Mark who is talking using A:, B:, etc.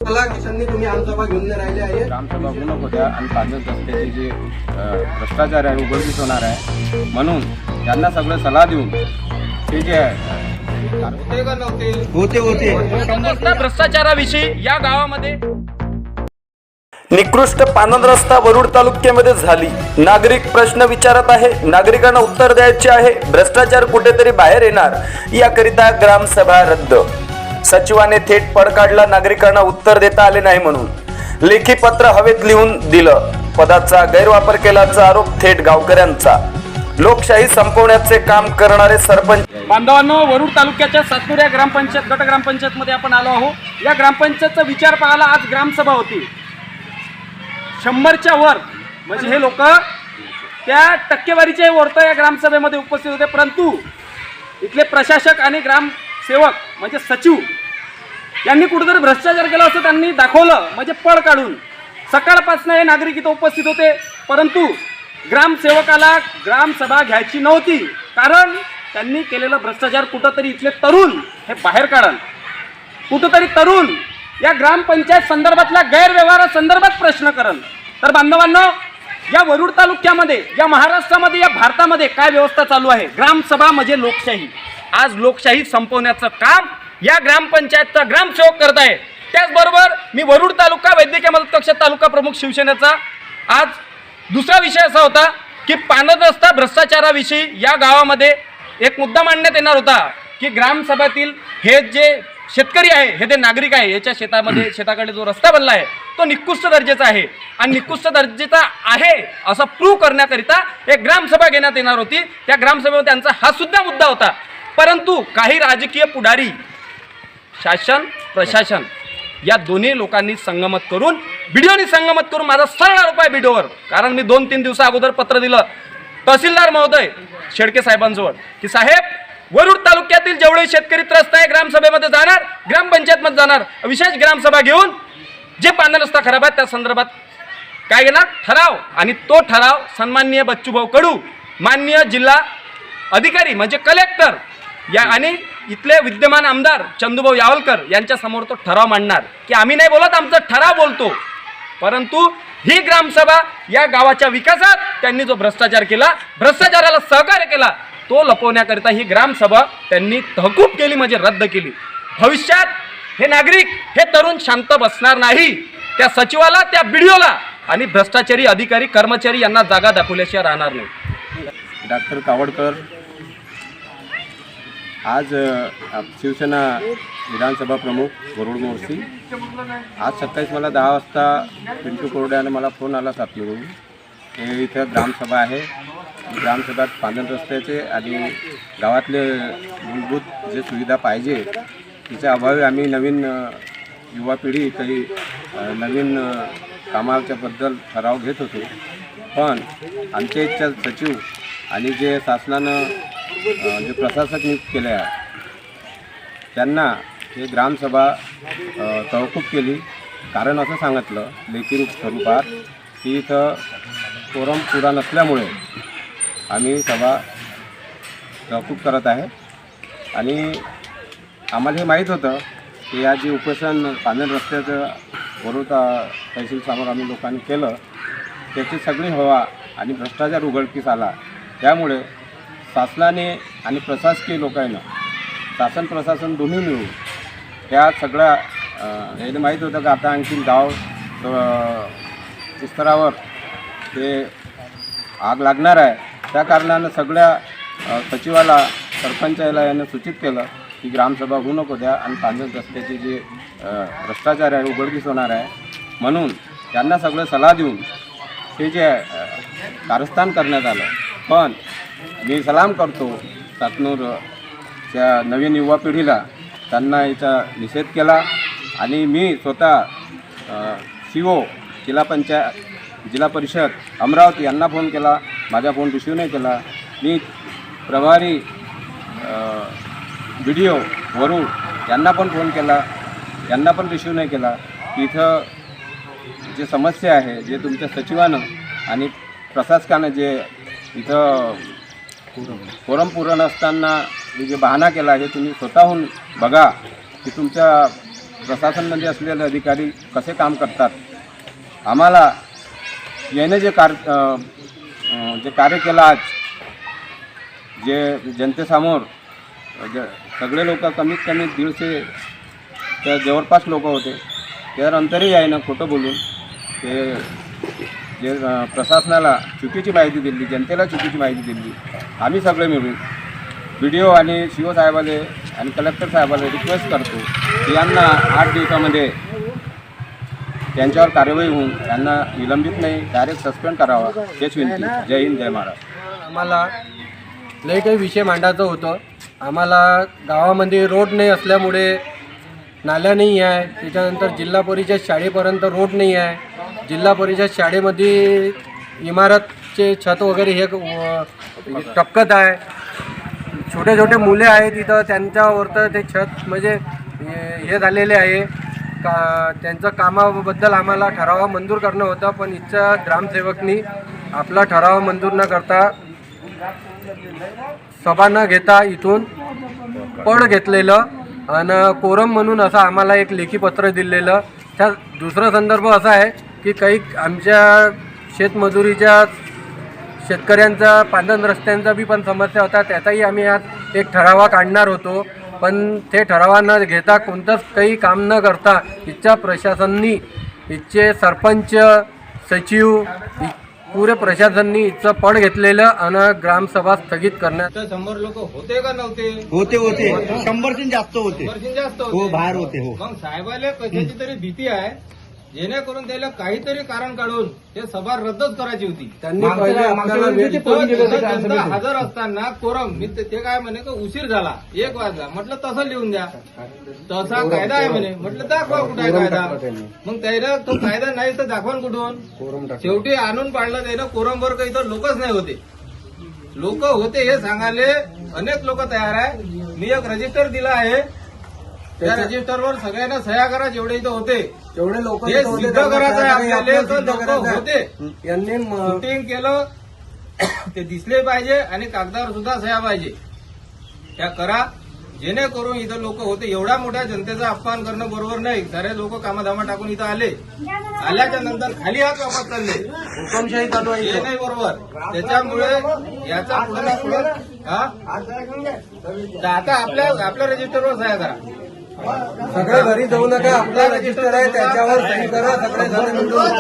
A: किशननी तुम्ही आमसभा घेऊन राहिले आहे.
B: ग्रामसभा होऊ नको द्या आणि पांढर रस्त्याचे जे भ्रष्टाचार आहे उघडकीस होणार आहे, म्हणून त्यांना सगळं सल्ला देऊन ते जे
C: होते भ्रष्टाचाराविषयी या गावामध्ये
D: निकृष्ट पानंद रस्ता वरुड तालुक्यामध्ये झाली. नागरिक प्रश्न विचारत आहे, नागरिकांना उत्तर द्यायचे आहे. भ्रष्टाचार कुठेतरी बाहेर येणार याकरिता ग्रामसभा रद्द. सचिवाने थेट पळ काढला, नागरिकांना उत्तर देता आले नाही म्हणून लेखी पत्र हवेत लिहून दिलं. पदाचा गैरवापर केल्याचा आरोप थेट गावकऱ्यांचा. लोकशाही संपवण्याचे काम करणारे सरपंच.
C: बांधवांनो, वरुड तालुक्याच्या सातनूर या ग्रामपंचायत गट ग्रामपंचायत मध्ये आपण आलो आहोत. या ग्रामपंचायतचा विचार पाहायला आज ग्रामसभा होती. 100च्या वर म्हणजे हे लोक त्या टक्केवारीच्या वरतं या ग्रामसभेमध्ये उपस्थित होते, परंतु इथले प्रशासक आणि ग्रामसेवक म्हणजे सचिव यांनी कुठेतरी भ्रष्टाचार केला असं त्यांनी दाखवलं. म्हणजे पळ काढून सकाळपासून हे नागरिक इथं उपस्थित होते, परंतु ग्रामसेवकाला ग्रामसभा घ्यायची नव्हती, कारण त्यांनी केलेलं भ्रष्टाचार कुठंतरी इथले तरुण हे बाहेर काढाल. कुठंतरी तरुण या ग्रामपंचायत संदर्भातल्या गैरव्यवहारासंदर्भात प्रश्न करल. तर बांधवांनो, या वरुड तालुक्यामध्ये, या महाराष्ट्रामध्ये, या भारतामध्ये काय व्यवस्था चालू आहे? ग्रामसभा म्हणजे लोकशाही. आज लोकशाही संपवण्याचं काम या ग्रामपंचायतचा ग्रामसेवक करत आहे. त्याचबरोबर मी वरुड तालुका वैद्यकीय मदत कक्ष तालुका प्रमुख शिवसेनेचा आज दुसरा विषय असा होता की पानद रस्ता भ्रष्टाचाराविषयी या गावामध्ये एक मुद्दा मांडण्यात येणार होता की ग्रामसभेतील हे जे शेतकरी आहे, हे जे नागरिक आहे, याच्या शेताकडे जो रस्ता बनला आहे तो निकृष्ट दर्जाचा आहे आणि निकृष्ट दर्जाचा आहे असं प्रूव्ह करण्याकरिता एक ग्रामसभा घेण्यात येणार होती. त्या ग्रामसभेमध्ये त्यांचा हा सुद्धा मुद्दा होता, परंतु काही राजकीय पुढारी, शासन प्रशासन या दोन्ही लोकांनी संगमत करून, व्हिडिओनी संगमत करून माझा सरळ आरोप आहे व्हिडिओवर, कारण मी 2-3 दिवसा अगोदर पत्र दिलं तहसीलदार महोदय शेडके साहेबांजवळ की साहेब, वरुड तालुक्यातील जेवढे शेतकरी त्रस्त आहे ग्रामसभेमध्ये जाणार, ग्रामपंचायतमध्ये जाणार, विशेष ग्रामसभा घेऊन जे पांढरा रस्ता खराब आहे त्या संदर्भात काय घेणार ठराव, आणि तो ठराव सन्माननीय बच्चूभाऊ कडू, माननीय जिल्हा अधिकारी म्हणजे कलेक्टर या आणि इथले विद्यमान आमदार चंदूभाऊ यावलकर यांच्या समोर तो ठराव मांडणार की आम्ही नाही बोलत, आमचा ठराव बोलतो. परंतु ही ग्रामसभा या गावाच्या विकासात त्यांनी जो भ्रष्टाचार केला, भ्रष्टाचाराला सहकार्य केला, तो लपवण्याकरिता ही ग्रामसभा त्यांनी तहकूब केली, म्हणजे रद्द केली. भविष्यात हे नागरिक, हे तरुण शांत बसणार नाही. त्या सचिवाला, त्या बीडीओला आणि भ्रष्टाचारी अधिकारी कर्मचारी यांना जागा दाखवल्याशिवाय राहणार नाही.
B: डॉक्टर कावडकर आज शिवसेना विधानसभा प्रमुख वरुड मोर्शी. आज सकाळीच मला 10 वाजता पिंटू कोरड्याने मला फोन आला सातनूरून, हे इथं ग्रामसभा आहे. ग्रामसभेत पांढर रस्त्याचे आणि गावातले मूलभूत जे सुविधा पाहिजे तिच्या अभावी आम्ही नवीन युवा पिढी काही नवीन कामाच्याबद्दल ठराव घेत होतो. पण आमच्या इथच्या सचिव आणि जे शासनानं जे प्रशासक नियुक्त केले आहे त्यांना हे ग्रामसभा तहकूब केली. कारण असं सांगितलं लेखी स्वरूपात की इथं कोरम पुरा नसल्यामुळे आम्ही सभा तहकूब करत आहे. आणि आम्हाला हे माहीत होतं की या जे उपोषण पांढर रस्त्याचं वरुड तहसीलसमोर आम्ही लोकांनी केलं त्याची सगळी हवा आणि भ्रष्टाचार उघडकीस आला. त्यामुळे शासनाने आणि प्रशासकीय लोकांना, शासन प्रशासन दोन्ही मिळून त्या सगळ्या हे माहीत होतं की आता आणखीन गाव स्तरावर ते आग लागणार आहे. त्या कारणानं सगळ्या सचिवाला, सरपंचाला यांना सूचित केलं की ग्रामसभा होऊ नको द्या आणि पांढर रस्त्याचे जे भ्रष्टाचार आहे उघडकीस होणार आहे, म्हणून त्यांना सगळं सल्ला देऊन ते जे कारस्थान करण्यात आलं. पण मी सलाम करतो सातनूरच्या नवीन युवा पिढीला, त्यांना याचा निषेध केला. आणि मी स्वतः CO जिल्हा परिषद अमरावती यांना फोन केला, माझा फोन रिसीव नाही केला. मी प्रभारी BDO वरुड यांना पण फोन केला, यांना पण रिसीव नाही केला. इथं जे समस्या आहे, जे तुमच्या सचिवानं आणि प्रशासकानं जे इथं कोरम पुरण असताना जे बहाणा केला, हे तुम्ही स्वतःहून बघा की तुमच्या प्रशासनमध्ये असलेले अधिकारी कसे काम करतात. आम्हाला याने जे कार्य केलं आज, जे जनतेसमोर सगळे लोक कमीत कमी 150 त्या जवळपास लोक होते. त्यानंतरही आहे ना खोटं बोलून ते जे प्रशासनाला चुकीची माहिती दिली, जनतेला चुकीची माहिती दिली. आम्ही सगळे मिळून BDO आणि CO साहेबाले आणि कलेक्टर साहेबाला रिक्वेस्ट करतो की यांना 8 दिवसामध्ये त्यांच्यावर कारवाई होऊन त्यांना विलंबित नाही, डायरेक्ट सस्पेंड करावा. हेच विनंती. जय हिंद, जय महाराष्ट्र.
A: आम्हाला लई काही विषय मांडायचं होतं. आम्हाला गावामध्ये रोड नाही असल्यामुळे नाल्या नाही आहे. त्याच्यानंतर जिल्हा परिषद शाळेपर्यंत रोड नाही आहे. जिल्हा परिषद शाळेमध्ये इमारतचे छत वगैरे हे टपकत आहे. छोटे छोटे मुले आहेत तिथं, त्यांच्यावर तर ते छत म्हणजे हे झालेले आहे का. त्यांचं कामाबद्दल आम्हाला ठराव मंजूर करणं होतं, पण इथच्या ग्रामसेवकनी आपला ठराव मंजूर न करता सभा न घेता इथून पड घेतलेलं आणि कोरम म्हणून असं आम्हाला एक लेखी पत्र दिलेलं. त्या दुसरा संदर्भ असा आहे की काही आमच्या शेतमजुरीच्या शेतकऱ्यांचा पांधन रस्त्यांचा बी पण समस्या होता. त्याचाही आम्ही आज एक ठरावा काढणार होतो, पण ते ठरावा न घेता कोणतंच काही काम न करता इथच्या प्रशासनाने, इथचे सरपंच, सचिव, पुरे प्रशासनाने इथचं पड घेतलेलं आणि ग्रामसभा स्थगित करण्यात.
E: 100 लोक होते का नव्हते?
F: होते 100% जास्त होते.
E: जास्त
F: हो,
E: होते.
F: बाहेर होते. हो,
E: मग साहेबाला कशाची तरी भीती आहे, जेणेकरून त्याला काहीतरी कारण काढून हे सभा रद्दच करायची होती.
A: त्यांनी पहिले आपल्याला वेळ
E: जनता हजर असताना कोरम मी ते काय म्हणे का उशीर झाला 1 वाजला. म्हटलं तसं लिहून द्या, तसा कायदा आहे म्हणे. म्हटलं दाखवा कुठे आहे कायदा. मग त्याला तो कायदा नाही तर दाखवा कुठून. शेवटी आणून पाडलं त्यानं कोरमवर. काही तर लोकच नाही होते. लोक होते हे सांगायले अनेक लोक तयार आहे. मी एक रजिस्टर दिला आहे, त्या रजिस्टरवर सगळ्यांना सह्या करा जेवढे इथं होते.
A: जेवढे लोक
E: हे सिद्ध करायचं आहे आपल्याला. तर लोक होते,
A: यांनी
E: शूटिंग केलं ते दिसले पाहिजे आणि कागदावर सुद्धा सह्या पाहिजे. त्या करा, जेणेकरून इथं लोक होते. एवढ्या मोठ्या जनतेचा अपमान करणं बरोबर नाही. सारे लोक कामाधामा टाकून इथं आले. आल्याच्या नंतर खाली हात वापस चालले.
A: हुकुमशाही चालू आहे
E: हे
A: इथं.
E: नाही बरोबर. त्याच्यामुळे याचा पुढे ना पुढे तर आता आपल्या रजिस्टरवर सह्या करा.
A: सगळे घरी जाऊ नका. आपला रजिस्टर आहे त्याच्यावर सही करा. सगळे जण मिळून